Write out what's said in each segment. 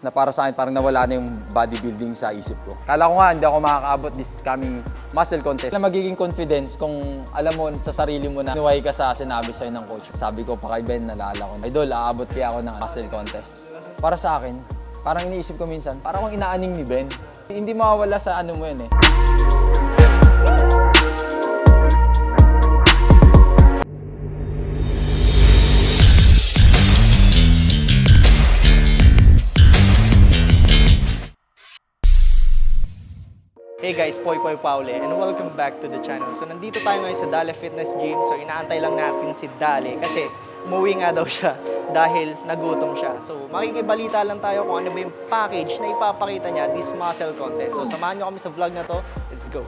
na para sa akin parang nawala na yung bodybuilding sa isip ko. Kala ko nga hindi ako makakaabot this coming muscle contest. Magiging confidence kung alam mo sa sarili mo na niway ka sa sinabi sa'yo ng coach. Sabi ko pa kay Ben, nalala ko, idol, aabot kaya ako ng muscle contest. Para sa akin, parang iniisip ko minsan, parang akong inaaning ni Ben. Hindi mawawala sa ano mo yun eh. Hey guys, Poy Paule and welcome back to the channel. So nandito tayo ngayon sa Dale Fitness Gym. So inaantay lang natin si Dale kasi umuwi nga daw siya dahil nagutom siya. So makikibalita lang tayo kung ano ba yung package na ipapakita niya this muscle contest. So samahan niyo kami sa vlog na to. Let's go!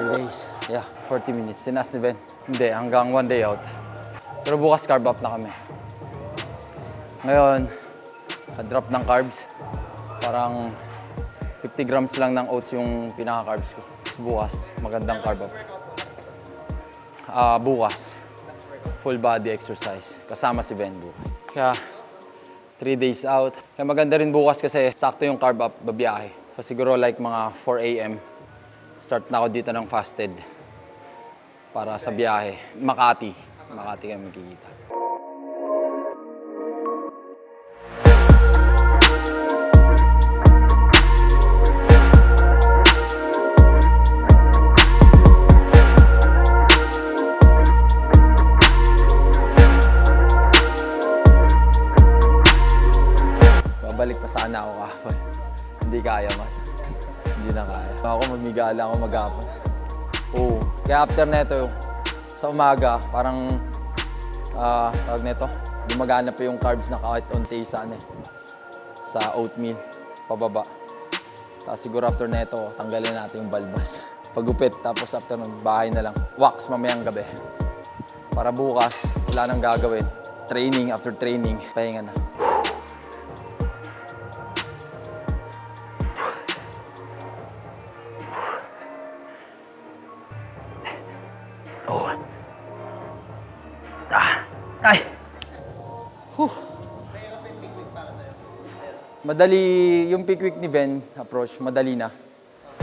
Days. Yeah, 40 minutes. Sinas ni Ben. Hindi, hanggang one day out. Pero bukas carb up na kami. Ngayon, drop ng carbs. Parang 50 grams lang ng oats yung pinaka-carbs ko. Bukas, magandang carb up. Bukas, full body exercise. Kasama si Ben bukas. Kaya, 3 days out. Kaya maganda rin bukas kasi sakto yung carb up, babiyahe. So siguro like mga 4 a.m. Start na ako dito ng fasted para sa biyahe. Makati kayo magkikita. Babalik pa sana ako kahapon. Hindi kaya man. Hindi na kaya. Ako mamigala ako maghapon. Oo. Kaya after neto, sa umaga, parang, tawag neto, gumagana pa yung carbs na kahit unti sa oatmeal, pababa. Tapos siguro after neto, tanggalin natin yung balbas. Pagupit, tapos after nun, bahay na lang. Wax mamayang gabi. Para bukas, wala nang gagawin. Training after training, pahinga na. Ay! Madali, yung peak week ni Ben approach, madali na.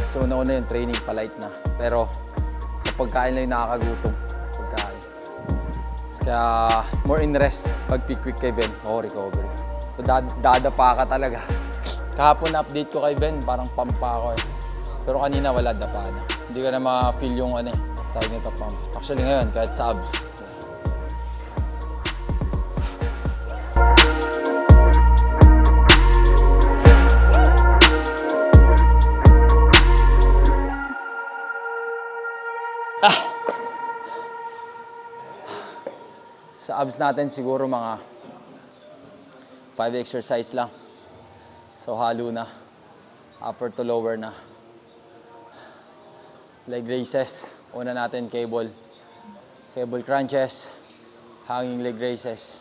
So una-una yung training, palight na. Pero sa pagkain lang yung nakakagutom. Pagkain. Kaya more in rest pag peak week kay Ben, recovery. So, dadapa ka talaga. Kahapon na-update ko kay Ben, parang pampa ako eh. Pero kanina wala, dapa na. Hindi ko na ma-feel yung tawag nito pump. Actually ngayon, kahit sa abs. Sa abs natin siguro mga 5 exercise lang. So halo na. Upper to lower na. Leg raises. Una natin cable. Cable crunches. Hanging leg raises.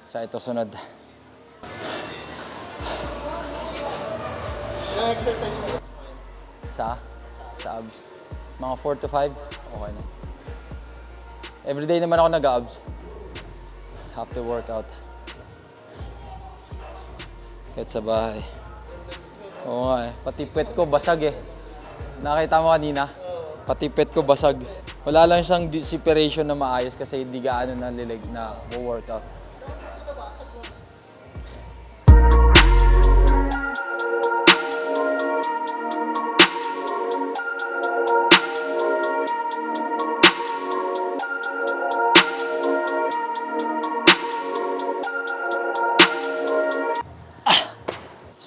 So ito sunod. Yung exercise mo? Sa abs. Mga 4 to 5. Okay na. Everyday naman ako nag-abs. After workout. Kahit sa bahay. Oo nga eh. Pati pet ko basag eh. Nakita mo kanina? Pati pet ko basag. Wala lang siyang separation na maayos kasi hindi gaano nalilig na workout.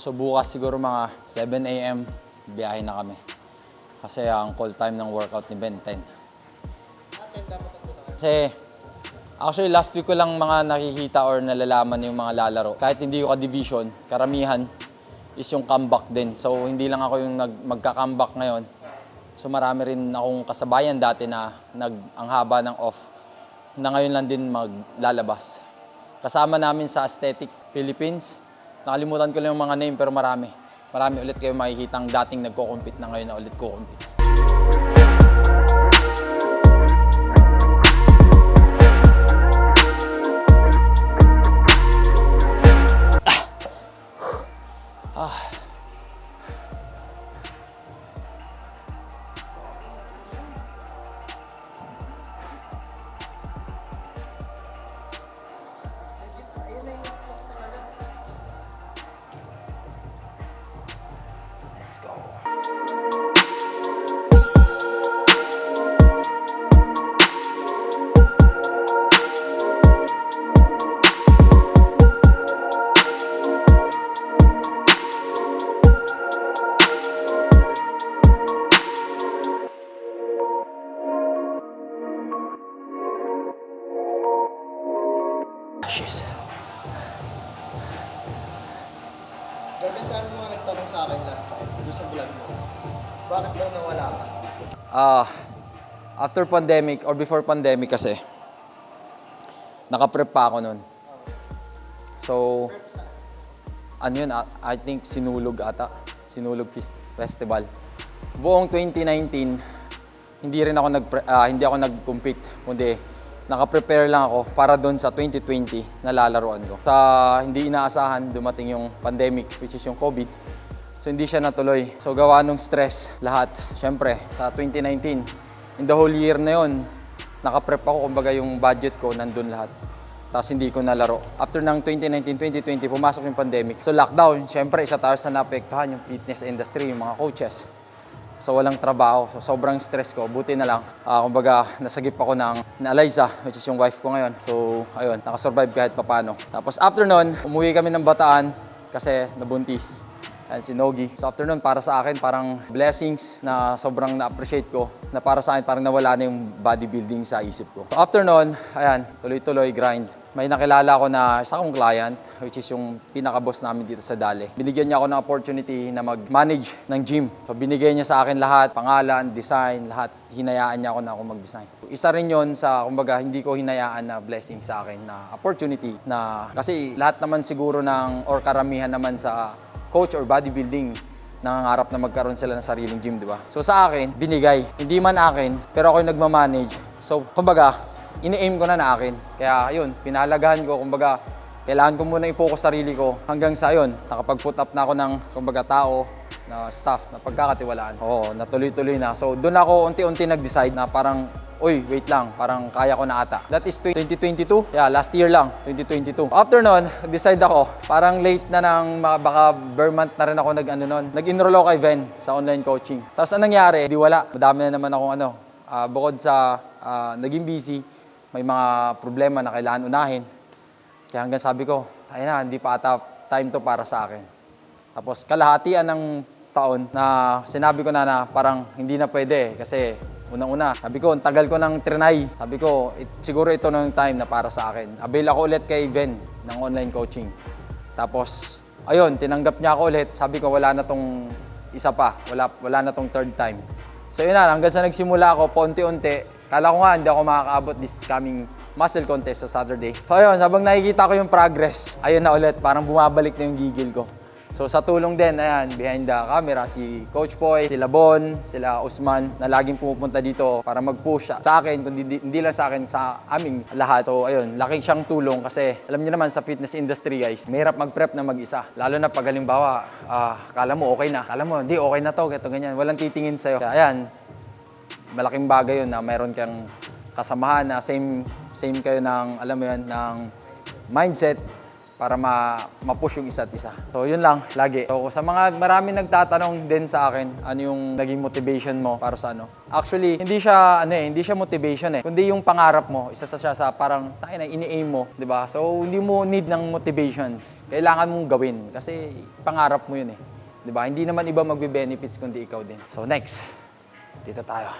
So bukas siguro mga 7 a.m. biyahe na kami. Kasi ang call time ng workout ni Ben, 10. 10 dapat Kasi actually last week ko lang mga nakikita or nalalaman yung mga lalaro. Kahit hindi ko ka-division, karamihan is yung comeback din. So hindi lang ako yung magka-comeback ngayon. So marami rin akong kasabayan dati na ang haba ng off na ngayon lang din maglalabas. Kasama namin sa Aesthetic Philippines. Nakalimutan ko lang yung mga name pero marami. Marami ulit kayo makikita ang dating nagko-compete na ngayon na ulit ko-compete. Let's go. Jeez. Gagawin tayo mga nagtanong sa akin last time, doon sa vlog mo. Bakit daw nawala ka? After pandemic or before pandemic kasi, nakaprep pa ako nun. So, ano yun, I think Sinulog ata. Sinulog Festival. Buong 2019, hindi ako nag-compete, kundi naka-prepare lang ako para doon sa 2020 na lalaruan ko. Sa hindi inaasahan, dumating yung pandemic, which is yung COVID. So hindi siya natuloy. So gawa nung stress, lahat. Siyempre, sa 2019, in the whole year na yun, naka-prep ako, kumbaga yung budget ko, nandun lahat. Tapos hindi ko nalaro. After ng 2019-2020, pumasok yung pandemic. So lockdown, siyempre, isa tayo sa naapektuhan yung fitness industry, yung mga coaches. So walang trabaho. So sobrang stress ko. Buti na lang. Kumbaga, nasagip ako ng Eliza, which is yung wife ko ngayon. So ayun, nakasurvive kahit papano. Tapos after nun, umuwi kami ng Bataan kasi nabuntis. And si Nogi. So after nun, para sa akin, parang blessings na sobrang na-appreciate ko. Na para sa akin, parang nawala na yung bodybuilding sa isip ko. So after nun, ayan, tuloy-tuloy, grind. May nakilala ko na isa kong client, which is yung pinaka-boss namin dito sa Dale. Binigyan niya ako ng opportunity na mag-manage ng gym. So binigay niya sa akin lahat, pangalan, design, lahat. Hinayaan niya ako na ako mag-design. Isa rin yon sa, kumbaga, hindi ko hinayaan na blessing sa akin na opportunity na, kasi lahat naman siguro or karamihan naman sa coach or bodybuilding, nangangarap na magkaroon sila ng sariling gym, di ba? So sa akin, binigay. Hindi man akin, pero ako yung nagmamanage. So, kumbaga, ini-aim ko na akin. Kaya yun, pinahalagahan ko, kumbaga, kailangan ko muna i-focus sarili ko hanggang sa yun, nakapag-put up na ako ng, kumbaga, tao, na staff, na pagkakatiwalaan. Oo, natuloy-tuloy na. So doon ako unti-unti nag-decide na parang, uy, wait lang, parang kaya ko na ata. That is 2022? Yeah, last year lang, 2022. After nun, nag-decide ako, parang late na baka bare month na rin ako nag-enroll ako kay Ven sa online coaching. Tapos anong nangyari? Di wala. Madami na naman akong bukod sa naging busy, may mga problema na kailangan unahin. Kaya hanggang sabi ko, tayo na, hindi pa ata time to para sa akin. Tapos kalahatian ng taon na sinabi ko na parang hindi na pwede kasi unang-una, sabi ko, ang tagal ko ng trinay. Sabi ko, siguro ito na yung time na para sa akin. Avail ako ulit kay Ven ng online coaching. Tapos, ayun, tinanggap niya ako ulit. Sabi ko, wala na tong isa pa. Wala na tong third time. So yun na, hanggang sa nagsimula ako, paunti-unti. Kala ko nga, hindi ako makakaabot this coming muscle contest sa Saturday. So ayun, habang nakikita ko yung progress, ayun na ulit, parang bumabalik na yung gigil ko. So sa tulong din, ayan, behind the camera, si Coach Poy, sila Bon, sila Usman, na laging pumupunta dito para mag-push sa akin, kundi hindi lang sa akin, sa aming lahat. So ayun, laking siyang tulong kasi alam niyo naman sa fitness industry guys, mahirap mag-prep na mag-isa. Lalo na pag halimbawa, kala mo okay na, kala mo hindi okay na to, ganito ganyan, walang titingin sa'yo. Kaya ayan, malaking bagay yun na mayroon kang kasamahan na same kayo ng, alam mo yun, ng mindset para ma-push yung isa't isa. So yun lang, lagi. So sa mga maraming nagtatanong din sa akin, ano yung naging motivation mo para sa ano. Actually, hindi siya motivation eh. Kundi yung pangarap mo, isa siya sa parang tayo na ini-aim mo, 'di ba? So hindi mo need ng motivations. Kailangan mong gawin kasi pangarap mo yun eh. 'Di ba? Hindi naman iba magbe-benefits kundi ikaw din. So next, dito tayo.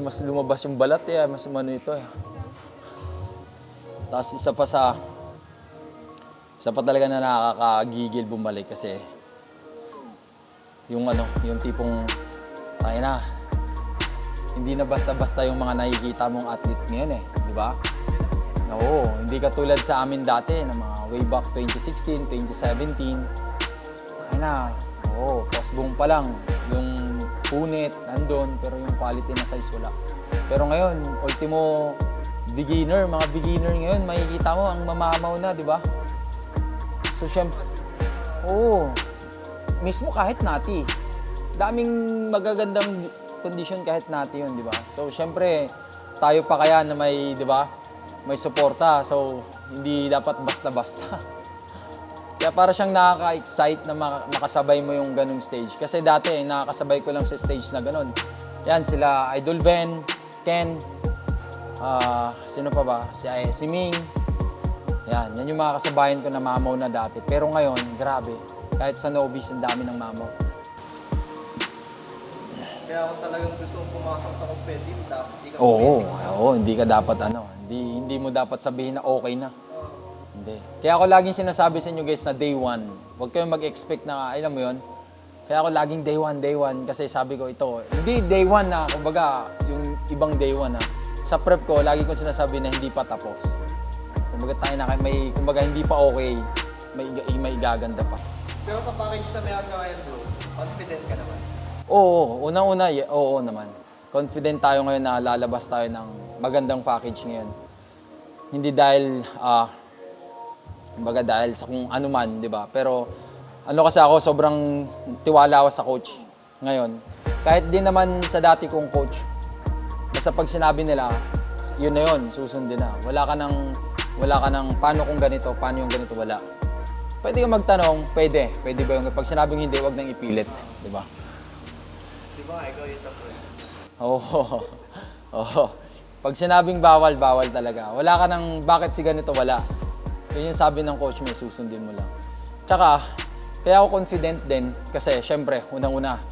mas lumabas yung balat eh, mas umano ito eh. Tapos isa pa talaga na nakakagigil bumalik kasi yung yung tipong, tayo na, hindi na basta-basta yung mga nakikita mong athlete ngayon eh, di ba? Oo, hindi katulad sa amin dati na mga way back 2016, 2017. Ay na, post boom pa lang. Yung punit, nandun, pero yung quality na size wala. Pero ngayon, ultimo mga beginner ngayon, makikita mo ang mamamaw na, di ba? So, syempre, mismo kahit nati. Daming magagandang condition kahit nati yun, di ba? So, syempre, tayo pa kaya na may, di ba, may suporta. So, hindi dapat basta-basta. Kaya para siyang nakaka-excite na makasabay mo yung ganung stage. Kasi dati, nakakasabay ko lang sa stage na ganun. Yan, sila Idol Ben, Ken, sino pa ba? Si Ming. Yan yung mga kasabayan ko na mamaw na dati. Pero ngayon, grabe. Kahit sa novice, ang dami ng mamaw. Kaya kung talagang gusto mong pumasok sa competitive, dapat hindi ka hindi ka dapat hindi mo dapat sabihin na okay na. Hindi. Kaya ako laging sinasabi sa inyo guys na day one. Huwag kayong mag-expect na, alam mo yun. Kaya ako laging day one kasi sabi ko ito, hindi day one na, kumbaga, yung ibang day one na. Sa prep ko, lagi ko sinasabi na hindi pa tapos. Kumbaga tayo na, kumbaga hindi pa okay, may igaganda pa. Pero sa package na meron ka ngayon bro, confident ka naman? Oo, unang-una, oo naman. Confident tayo ngayon na lalabas tayo ng magandang package ngayon. Hindi dahil, kumbaga dahil sa kung ano man, di ba? Pero kasi ako, sobrang tiwala ako sa coach ngayon. Kahit din naman sa dati kong coach, basta pag sinabi nila, yun na yun, susundin na. Wala ka ng paano kung ganito, paano yung ganito, wala. Pwede ka magtanong, pwede ba yung pag sinabing hindi, wag nang ipilit, di ba? Di ba, ikaw yung sa friends? Oo. Pag sinabing bawal talaga. Wala ka ng bakit si ganito, wala. Yun yung sabi ng coach mo, susundin mo lang. Tsaka, kaya ako confident din kasi syempre, unang-una,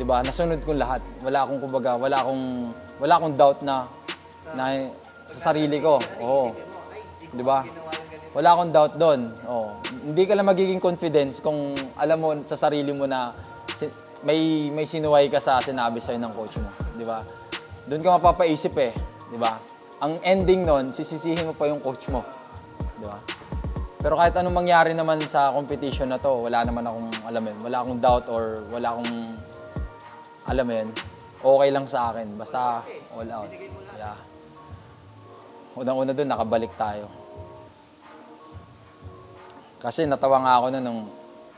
'di ba? Nasunod ko lahat. Wala akong doubt na sa sarili ko. Oo. 'Di ba? Wala akong doubt doon. Oo. Hindi ka lang magiging confidence kung alam mo sa sarili mo na may sinuway ka sa sinabi sa'yo ng coach mo, 'di ba? Doon ka mapapaisip 'di ba? Ang ending noon, sisisihin mo pa yung coach mo, 'di ba? Pero kahit anong mangyari naman sa competition na to, wala naman akong, wala akong doubt or wala akong, okay lang sa akin. Basta all out. Yeah. Unang-una doon, nakabalik tayo. Kasi natawa nga ako nung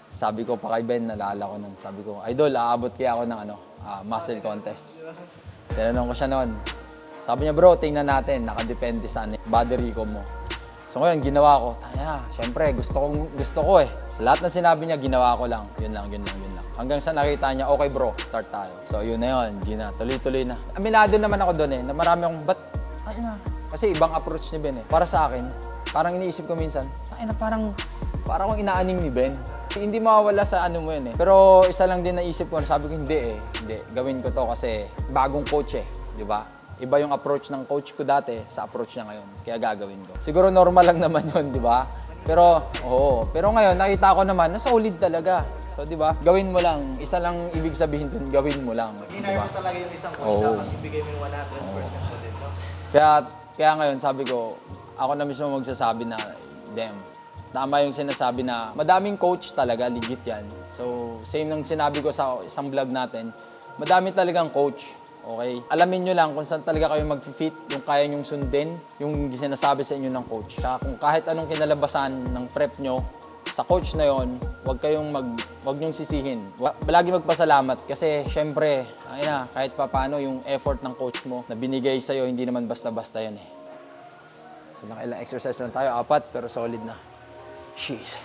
sabi ko pa kay Ben, nalala ko nun. Sabi ko, Idol, aabot kaya ako ng muscle contest. Tinanong ko siya noon. Sabi niya, bro, tingnan natin, nakadepende sa body recom mo. So ngayon, ginawa ko. Siyempre, gusto ko eh. Sa lahat na sinabi niya, ginawa ko lang. Yun lang. Hanggang sa nakita niya, okay bro, start tayo. So yun na yun, Gina, tuloy-tuloy na. Aminado naman ako doon na marami akong, kasi ibang approach ni Ben eh. Para sa akin, parang iniisip ko minsan, parang akong inaaning ni Ben. Hindi mawawala sa mo yun eh. Pero isa lang din naisip ko, sabi ko, hindi. Gawin ko to kasi bagong coach eh, di ba? Iba yung approach ng coach ko dati sa approach niya ngayon. Kaya gagawin ko. Siguro normal lang naman yun, di ba? Pero ngayon, nakita ko naman na solid talaga. So, di ba? Gawin mo lang. Isa lang ibig sabihin dun, gawin mo lang. Hinayar mo talaga yung isang coach, dapat ibigay mo yung 100% mo din, no? Kaya ngayon, sabi ko, ako na mismo magsasabi na, damn, tama yung sinasabi na madaming coach talaga, legit yan. So, same ng sinabi ko sa isang vlog natin, madami talagang coach. Okay? Alamin nyo lang kung saan talaga kayo mag-fit, yung kaya nyong sundin, yung sinasabi sa inyo ng coach. Kaya kung kahit anong kinalabasan ng prep nyo sa coach na yon, huwag nyong sisihin. Lagi magpasalamat kasi syempre, kahit papaano yung effort ng coach mo na binigay sa'yo, hindi naman basta-basta yan eh. So, nakailang exercise lang tayo, 4, pero solid na. Jeez.